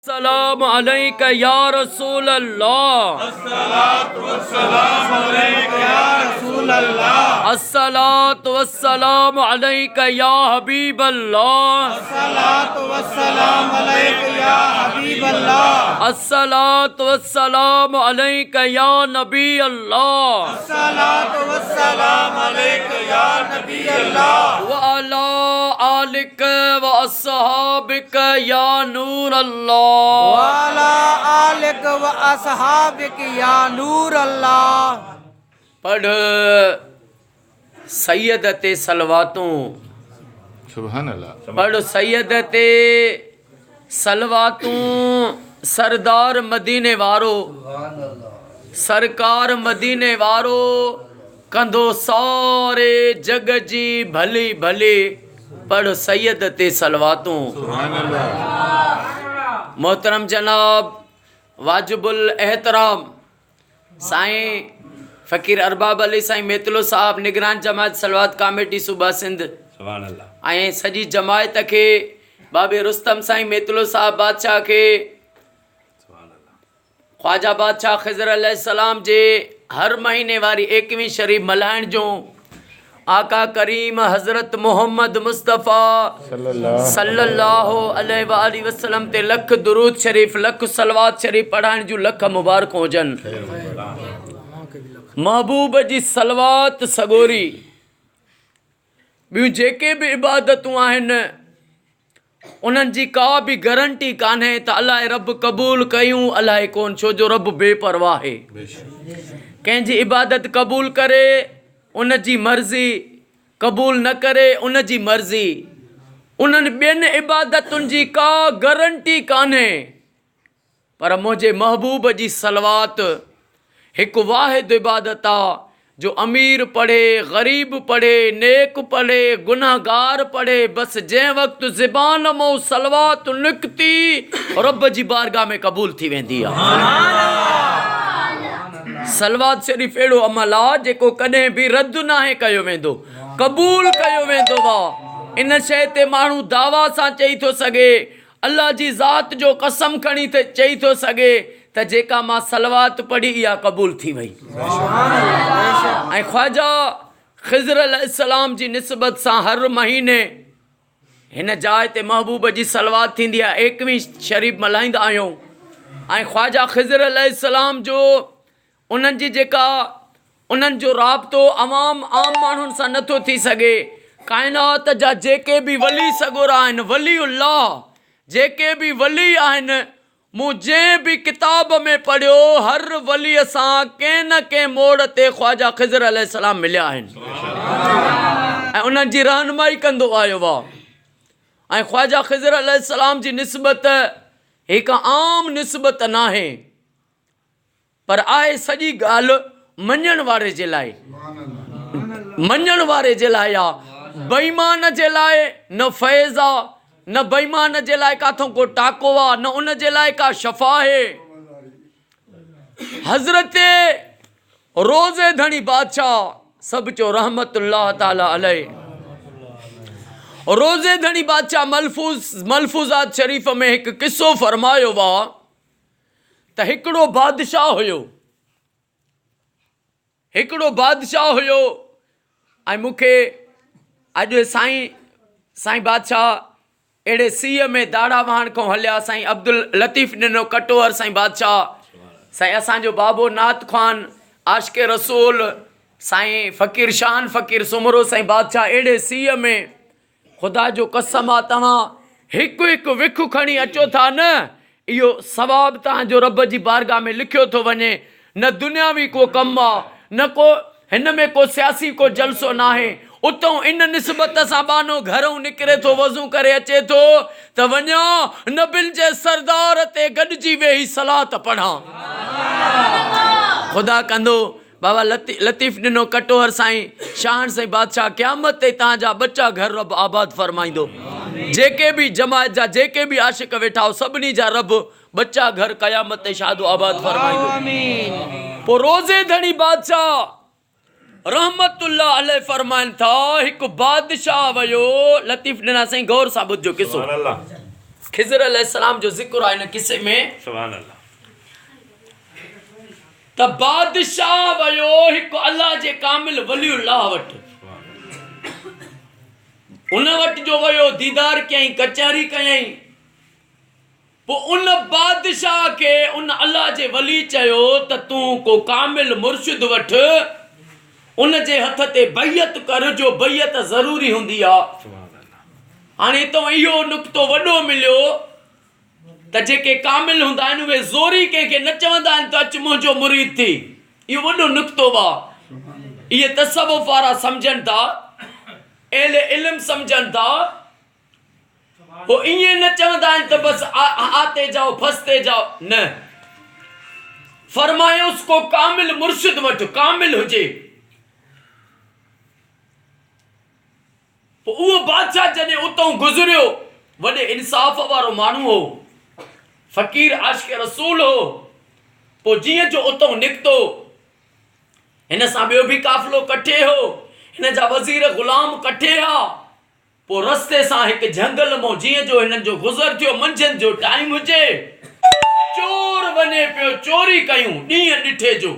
अस्सलाम अलैका या रसूल अल्लाह। अस्सलातु वस्सलाम अलैका या रसूल अल्लाह। अस्सलातु वस्सलाम अलैका या हबीब अल्लाह। अस्सलातु वस्सलाम अलैका या हबीब अल्लाह। अस्सलातु वस्सलाम अलैका या नबी अल्लाह। अस्सलातु वस्सलाम अलैका या नबी अल्लाह। व अला आलिक व अस्हाबिक या नूर अल्लाह। वाला आलिक व असहाबिक या नूर अल्लाह। पढ़ सैयद ते सलवातूं। सुभान अल्लाह। पढ़ सैयद ते सलवातूं। सरदार मदीने वारो सरकार मदीने वारो कंदो सारे जग जी भली भली। पढ़ सैयद ते सलवातूं। सुभान अल्लाह। मोहतरम जनाब वाजिबुल एहतराम साईं फ़कीर अरबाब अली साईं मेतलो साहब निगरान जमायत सलवात कमेटी सूबा सिंध ऐं सॼी जमायत खे बाबे रुस्तम साईं मेतलो साहब बादशाह खे ख्वाजा बादशाह ख़िज़र अलैहिस्सलाम जे हर महीने वारी 21वीं शरीफ़ मल्हाइण जो आका करीम हज़रत मोहम्मद मुस्तफ़ा सल्लल्लाहु अलैहि वसल्लम ते लख दुरूद शरीफ़ लख सलवात शरीफ़ पढ़ाइण जूं लख मुबारक हुजनि। महबूब जी सलवात सगोरी ॿियूं जेके बि इबादतूं आहिनि उन्हनि जी का बि गारंटी कान्हे त अलाए रब क़बूल कयूं अलाए कोन, छो जो रब बेपरवाह आहे। कंहिंजी इबादत क़बूल करे उन जी मर्ज़ी, क़बूल न करे उन जी मर्ज़ी। उन्हनि ॿियनि इबादतुनि जी का गारंटी कान्हे, पर मुंहिंजे महबूब जी सलवात हिकु वाहिद इबादत आहे जो अमीर पढ़े, ग़रीब पढ़े, नेक पढ़े, गुनाहगार पढ़े, बसि जंहिं वक़्तु ज़बान मां सलवात निकिती रब जी बारगाह में क़बूल थी वेंदी आहे। सलवात शरीफ़ अहिड़ो अमल आहे जेको कॾहिं बि रद्द नाहे कयो वेंदो, क़बूल कयो वेंदो आहे। इन शइ ते माण्हू दावा सां चई थो सघे, अल्लाह जी ज़ात जो कसम खणी चई थो सघे त जेका मां सलवात पढ़ी इहा क़बूल थी वई। ऐं ख्वाजा ख़िज़र अलैहिस्सलाम जी निस्बत सां हर महीने हिन जाइ ते महबूब जी सलवात थींदी आहे, 21वीं शरीफ़ मल्हाईंदा आहियूं। ऐं ख्वाजा ख़िज़र अलैहिस्सलाम जो उन्हनि जी जेका उन्हनि जो राब्तो आम माण्हुनि सां नथो थी सघे। काइनात जा जेके बि वली सगोरा आहिनि, वलीउल्लाह जेके बि वली आहिनि, मूं जंहिं बि किताब में पढ़ियो हर वलीअ सां कंहिं न कंहिं मोड़ ते ख्वाजा ख़िज़र अलैहिस्सलाम मिलिया आहिनि ऐं उन्हनि जी रहनुमाई कंदो आयो आहे। ऐं ख्वाजा ख़िज़र अलैहिस्सलाम जी निस्बत हिकु आम निस्बत नाहे, पर आहे सॼी ॻाल्हि मञण वारे जे लाइ। मञण वारे जे लाइ आहे, बेईमान जे लाइ न फैज़ आहे, न बेईमान जे लाइ काथों को टाको आहे, न उन जे लाइ का शफ़ा आहे। हज़रत रोज़े धणी बादशाह सभु चो रहमतुल्लाह ताला अलैह, रोज़े धणी बादशाह मलफूज़ात शरीफ़ में हिकु किस्सो फरमायो आहे त हिकिड़ो बादशाह हुयो ऐं मूंखे अॼु साईं बादशाह अहिड़े सीअ में दाड़ा वहाण खां हलिया। साईं अब्दुल लतीफ़ ॾिनो कटोहर साईं बादशाह, साईं असांजो बाबो नात ख़ान आशिक़े रसूल साईं फ़कीर शान फ़कीर सुमरो साईं बादशाह अहिड़े सीअ में ख़ुदा जो कसम आहे तव्हां हिकु हिकु विखु खणी अचो था न, इहो सवाबु तव्हांजो रब जी बारगाह में लिखियो थो वञे। न दुनियावी को कमु आहे, न को हिन में को सियासी को जलसो न आहे। उतां इन निस्बत सां बानो घरों निकिरे थो, वज़ू करे अचे थो त वञा नबियुनि जे सरदार ते गॾिजी वेही सलात पढ़ां। ख़ुदा कंदो बाबा लतीफ़ ॾिनो कटोहर साईं शान साईं बादशाह क़यामत ते तव्हांजा बच्चा घर रब आबाद फरमाईंदो। जेके बि जमायत जा जेके बि आशिक़ वेठा हो सभिनी जा रब बच्चा घर क़यामत ते शादो आबाद फरमाईंदो। पोइ रोज़े धणी बादशाह रहमतुल्लाह अलैह फरमाइनि था, हिकु बादशाह वियो, लतीफ़ ॾिना साईं गौर सां ॿुधजो किसो। खिज़र अलैहिस्सलाम जो ज़िक्र आहे हिन किसे में सुभान अल्लाह। त बादशाह वियो हिकु अल्लाह जे कामिल वलीउल्लाह वटि, उन वटि जो वियो दीदार कयईं, कचहरी कयईं। पोइ उन बादशाह खे उन अल्लाह जे वली चयो त तूं को कामिल मुर्शिद वठि, उन जे हथ ते बैयत कर, जो बैयत ज़रूरी हूंदी आहे। हाणे हितां इहो नुक़्तो वॾो मिलियो त जेके कामिल हूंदा आहिनि उहे ज़ोरी कंहिंखे न चवंदा आहिनि त अचु मुंहिंजो मुरीद थी। इहो वॾो नुक़्तो आहे। इहे तसव्वुफ़ वारा सम्झनि था, अहले इल्म सम्झनि था। पोइ ईअं न चवंदा आहिनि त बसि आते जाओ फंसते जाओ, न। फरमायोसि को कामिल मुर्शिद वटि, कामिल हुजे। पोइ उहो बादशाह जॾहिं उतां गुज़रियो, वॾे इंसाफ़ वारो माण्हू हो, फ़क़ीर आशिक़ रसूल हो। पोइ जीअं जो उतां निकितो, हिन सां ॿियो बि काफ़िलो कठे हो, हिन जा वज़ीर ग़ुलाम कठे हा। पोइ रस्ते सां हिकु झंगल मां जीअं जो हिननि जो गुज़र थियो, मंझंदि जो टाइम हुजे, चोर वञे पियो, चोरी कयूं ॾींहं ॾिठे जो।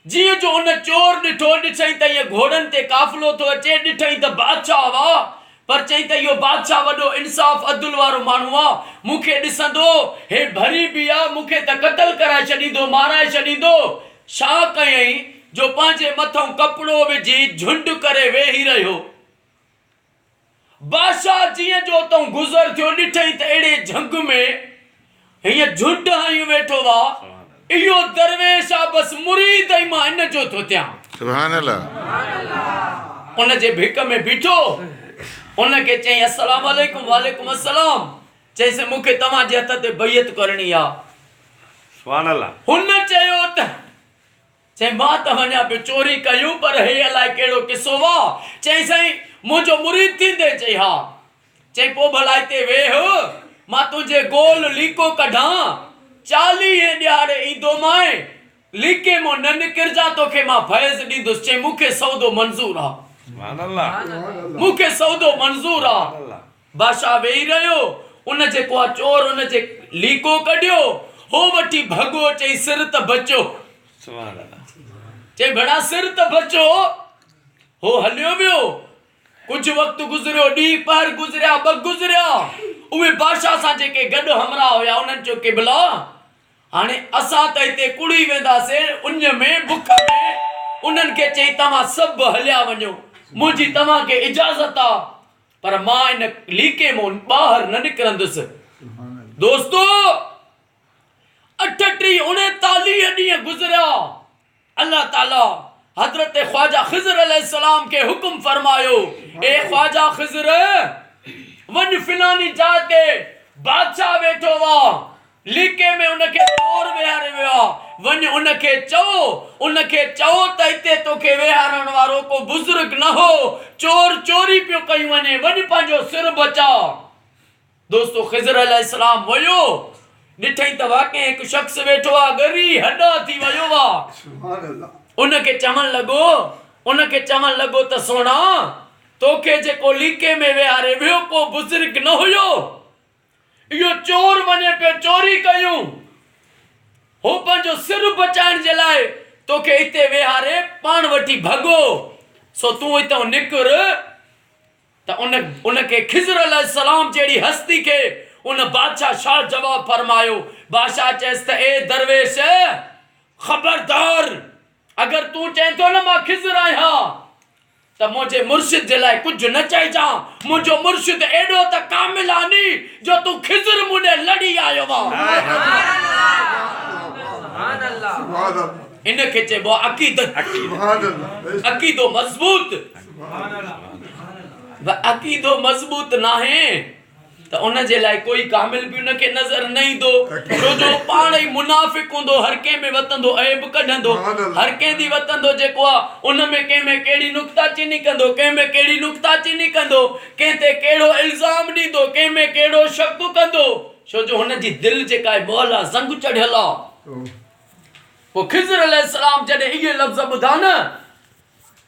जीअं जो उन चोर ॾिठई त इहो घोड़नि ते काफ़िलो थो अचे, ॾिठई त बादशाह हुआ, पर चई त इहो बादशाह वॾो इंसाफ़ अदल वारो माण्हू आहे, मूंखे ॾिसंदो हे भरी बि आहे, मूंखे त क़तल कराए छॾींदो, माराए छॾींदो। छा कयईं जो पंहिंजे मथां कपिड़ो विझी झुंड करे वेही रहियो। बादशाह जीअं जो उतां गुज़र थियो, ॾिठई त अहिड़े झंग में हीअं झुंड हयूं वेठो आहे, इहो दरवेश आहे, बसि मुरीद ई मां इन जो थो थियां। सुभान अल्लाह। उन जे भिक में बीठो, उनखे चई अस्सलाम वालेकुम, वालेकुम अस्सलाम। चईसि मूंखे तव्हांजे हथ ते बैयत करणी आहे। सुभान अल्लाह। हुन चयो त चई मां त वञा पियो चोरी कयूं, पर हे अलाए कहिड़ो किसो आहे। चई साईं मुंहिंजो मुरीद थींदे? चई हा। चई पोइ भला हिते वेह, मां तुंहिंजे गोल लीको कढां, 40 ॾियारे ईंदो माए, लीके मां न निकिरजा, तोखे मां फैज़ ॾींदुसि। चई मूंखे सौदो मंज़ूर आहे। सुभान अल्लाह। मूंखे सौदो मंज़ूर आहे। बादशाह वेही रहियो, उन जेको आहे चोर उन जे लीको कढियो, हो वठी भॻो, चई सिर त बचो। सुभान अल्लाह। चई भड़ा सिर त बचो। हो हलियो वियो। कुछ वक़्तु गुज़रियो, ॾींहुं पहर गुज़रिया, 2 गुज़रिया। उहे बादशाह सां जेके गॾु हमरा हुया, उन्हनि चयो क़िबला हाणे असां त हिते कुड़ी वेंदासीं, उन में बुख में। उन्हनि खे चई तव्हां सभु हलिया वञो, मुंहिंजी तव्हांखे इजाज़त आहे, पर मां इन लीके मां ॿाहिरि न निकिरंदुसि। दोस्तो 38 39 ॾींहं गुज़रिया। अल्लाह ताला हज़रत ख्वाजा खिज़र अलैहिस्सलाम के हुक्म फरमायो, ए ख्वाजा खिज़र वञ फिलानी जाइ ते बादशाह वेठो वा, लीके में उनखे चोर वेहारे वियो, वञ उनखे चओ त हिते तोखे वेहारण वारो को बुज़ुर्ग न हो, चोर चोरी पियो कयूं वञे, वञ पंहिंजो सिर बचा। दोस्तो खिज़र अलैहिस्सलाम वयो, ॾिठई त वाकई हिकु शख़्स वेठो आहे, ॻरी हॾा थी वियो आहे। उनखे चवण लॻो त सोना, तोखे जेको लीके में वेहारे वियो को बुज़ुर्ग न हुयो, इहो चोर वञे पियो चोरी कयूं, हो पंहिंजो सिर बचाइण जे लाइ तोखे हिते वेहारे पाण वठी भॻो, सो तूं हितां निकिर। त उनखे खिज़र अलैहिस्सलाम जहिड़ी हस्ती खे उन बादशाह छा जवाब फरमायो? बादशाह चएसि त ए दरवेश ख़बरदार, अगर तूं चए थो न मां खिज़र आहियां त मुंहिंजे मुर्शिद जे लाइ कुझु न चइजां। मुंहिंजो मुर्शिद एॾो त कामिल आहे नी जो तूं खिज़र मुंडे लड़ी आयो आहे। इनखे चइबो आहे अक़ीदत। अक़ीदो मज़बूत। अक़ीदो मज़बूत नाहे त उन जे लाइ कोई कामिल बि उनखे नज़र न ईंदो, छो जो पाण ई मुनाफ़िक़ हूंदो, हर कंहिं में वतंदो ऐब कढंदो, हर कंहिं दी वतंदो जेको आहे उन में कंहिं में कहिड़ी नुक्ताचीनी कंदो, कंहिं में कहिड़ी नुक्ताचीनी कंदो, कंहिं ते कहिड़ो इल्ज़ाम ॾींदो, कंहिं में कहिड़ो शक कंदो, छो जो हुन जी दिलि जेका आहे मोहल आहे, ज़ंग चढ़ियल आहे। पोइ खिज़र अलैहिस्सलाम जॾहिं इहे लफ़्ज़ ॿुधा न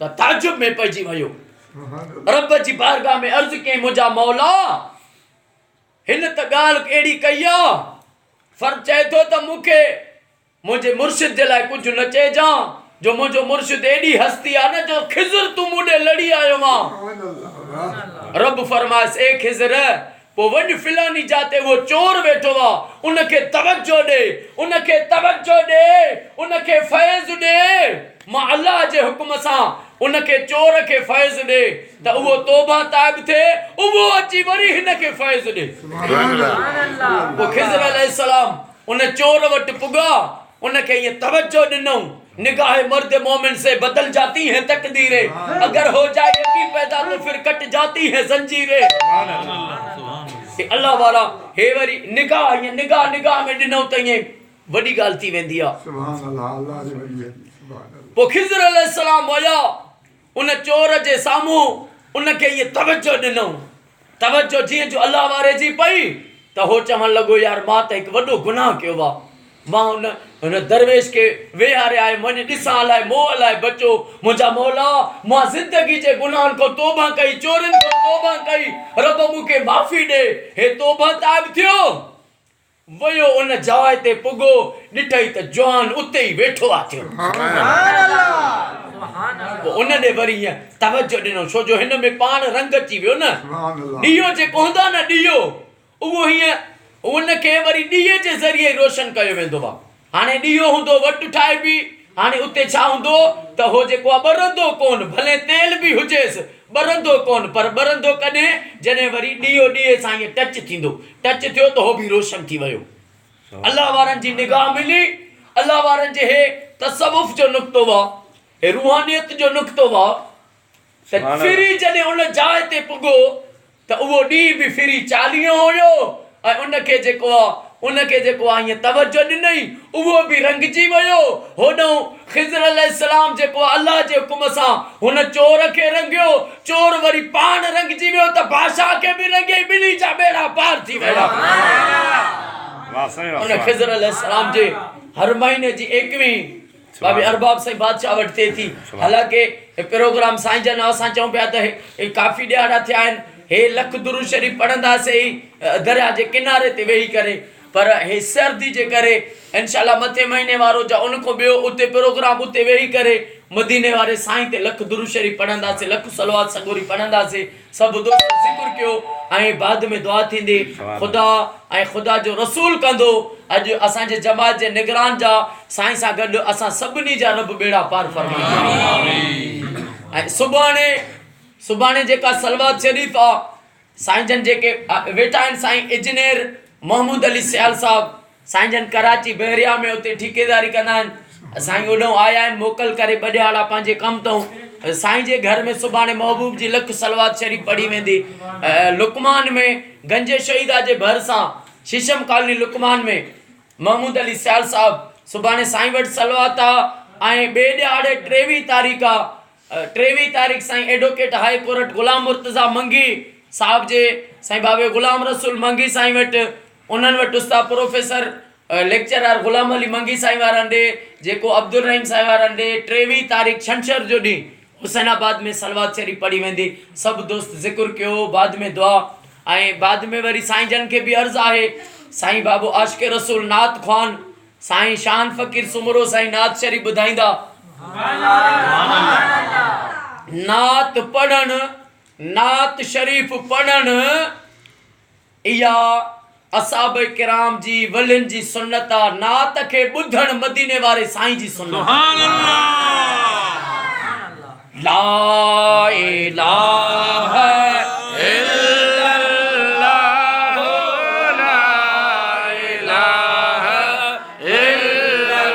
त ताजुब में पइजी वियो, रब जी बारगाह में अर्ज़ कयईं मुंहिंजा मौला हिन त ॻाल्हि अहिड़ी कई आहे फर्क़ चए थो त मूंखे मुंहिंजे मुर्शिद जे लाइ कुझु न चइजां जो मुंहिंजो मुर्शिद एॾी हस्ती आहे न जो खिज़र तूं मूंॾे लड़ी आयो मां रब फरमाइस ए खिज़र पोइ वञ फिलानी जाते वो चोर वेठो आहे उनखे तवज्जो ॾे उनखे तवज्जो ॾे उनखे फैज़ ॾे मां अल्लाह जे हुक्म सां उनखे चोर खे फैज़ ॾे त उहो तौबा ताइब थिए उहो अची वरी हिनखे फैज़ ॾे पोइ खिज़र अलैहिस्सलाम उन चोर वटि पुॻा उनखे ये तवज्जो ॾिनऊं निगाह मर्द मोमिन से बदल जाती है तकदीरें अगर हो जाए यकीन पैदा तो फिर कट जाती है जंजीरें अल्लाह वाला हे वरी निगाह ये निगाह निगाह में ॾिनऊं त ये वॾी ॻाल्हि थी वेंदी आहे पोइ खिज़र अलैहिस्सलाम वया उन चोर जे साम्हूं उनखे ये तवज्जो ॾिनऊं तवज्जो जीअं जो अल्लाह वारे जी पई त हो चवणु लॻो यार मां त हिकु वॾो गुनाह कयो आहे मां हुन दरवेश खे वेहारे आयुमि वञी ॾिसां अलाए मोह अलाए बचो मुंहिंजा मौला मां ज़िंदगी जे गुनाहनि खां तौबा कई चोरनि खां तौबा कई रब मूंखे माफ़ी ॾे हे तौबा ताइब थियो वयो उन जाइ ते पुॻो ॾिठई त जवान उते ई वेठो आहे थियो पोइ उन ॾे वरी ईअं तवज्जो ॾिनो छो जो हिन में पाण रंग अची वियो न ॾीओ जेको हूंदो न ॾीओ उहो हीअं उनखे वरी ॾीए जे ज़रिए रोशन कयो वेंदो आहे हाणे ॾीओ हूंदो वटि ठाहिबी हाणे उते छा हूंदो त हो जेको आहे ॿरंदो कोन भले तेल बि हुजेसि ॿरंदो कोन पर ॿरंदो कॾहिं जॾहिं वरी ॾीओ ॾीए सां ईअं टच थींदो टच थियो त हो बि रोशन थी वियो अल्लाह वारनि जी निगाह मिली अल्लाह वारनि जे हे तसवुफ़ जो नुक़्तो आहे हे रूहानियत जो नुक़्तो आहे त फिरी जॾहिं उन जाइ ते पुॻो त उहो ॾींहुं बि फिरी 40 हुयो ऐं उनखे जेको आहे ईअं तवज्जो ॾिनई उहो बि रंगजी वियो होॾो खिज़र अलैहिस्सलाम जेको आहे अल्लाह जे हुकुम सां हुन चोर खे रंगियो चोर वरी पाण रंगजी वियो त बादशाह खे बि रंगे ॿिन्ही जा ॿेड़ा पार थी विया उन खिज़र अलैहिस्सलाम जे हर महीने जी 21 बाबी अरबाब साईं बादशाह वटि थिए थी हालांकि प्रोग्राम साईं जन असां चऊं पिया त काफ़ी ॾियारा थिया आहिनि हे लख दुरूद शरीफ़ पढ़ंदासीं दरिया जे किनारे ते वेही करे पर हे सर्दी जे करे इंशाअल्लाह मथे महीने वारो जा उन खां ॿियो उते प्रोग्राम उते वेही करे मदीने वारे साईं ते लख दुरूद शरीफ़ पढ़ंदासीं लख सलवात सगोरी पढ़ंदासीं सभु दोस्त ज़िक्र कयो ऐं बाद में दुआ थींदी ख़ुदा ऐं ख़ुदा जो रसूल कंदो अॼु असांजे जमात जे निगरान जा साईं सां गॾु असां सभिनी जा रब बेड़ा पार फरमाए ऐं सुभाणे जेका सलवात शरीफ़ आहे साईं जन जेके वेठा आहिनि साईं इंजीनियर मोहम्मद अली सियाल साहब साईं जन कराची बहरिया में उते ठेकेदारी कंदा आहिनि साईं ओॾो आया आहिनि मोकल करे 2 ॾियारा पंहिंजे कमु अथऊं साईं जे घर में सुभाणे महबूब जी लख सलवात शरीफ़ पढ़ी वेंदी लुकमान में गंजे शहीदा जे भरिसां शीशम कॉलोनी लुकमान में मोहम्मद अली सियाल साहब सुभाणे साईं वटि सलवात आहे ऐं ॿिए ॾियारे 23 तारीख़ आहे 23 तारीख़ साईं एडवोकेट हाई कोर्ट गुलाम मुर्तज़ा मंगी साहब जे साईं बाबे गुलाम रसूल मंगी साईं वटि उन्हनि वटि उस्ताद प्रोफेसर लेक्चरर गुलाम अली मंगी साईं वारनि ॾे जेको अब्दुल रहीम साईं वारनि ॾे 23 तारीख़ छंछर जो ॾींहुं हुसैनाबाद में सलवात शरीफ़ पढ़ी वेंदी सभु दोस्त ज़िक्र कयो बाद में दुआ ऐं बाद में वरी साईं जन खे बि अर्ज़ु आहे साईं बाबू आशिक़ रसूल नात ख़्वान साईं शान फ़कीर सुमरो साईं नात शरीफ़ ॿुधाईंदा नात पढ़णु नात शरीफ़ पढ़णु इहा असहाब किराम जी वलिन जी सुन्नत आहे नात खे ॿुधणु मदीने वारे साईं जी सुन्नत ला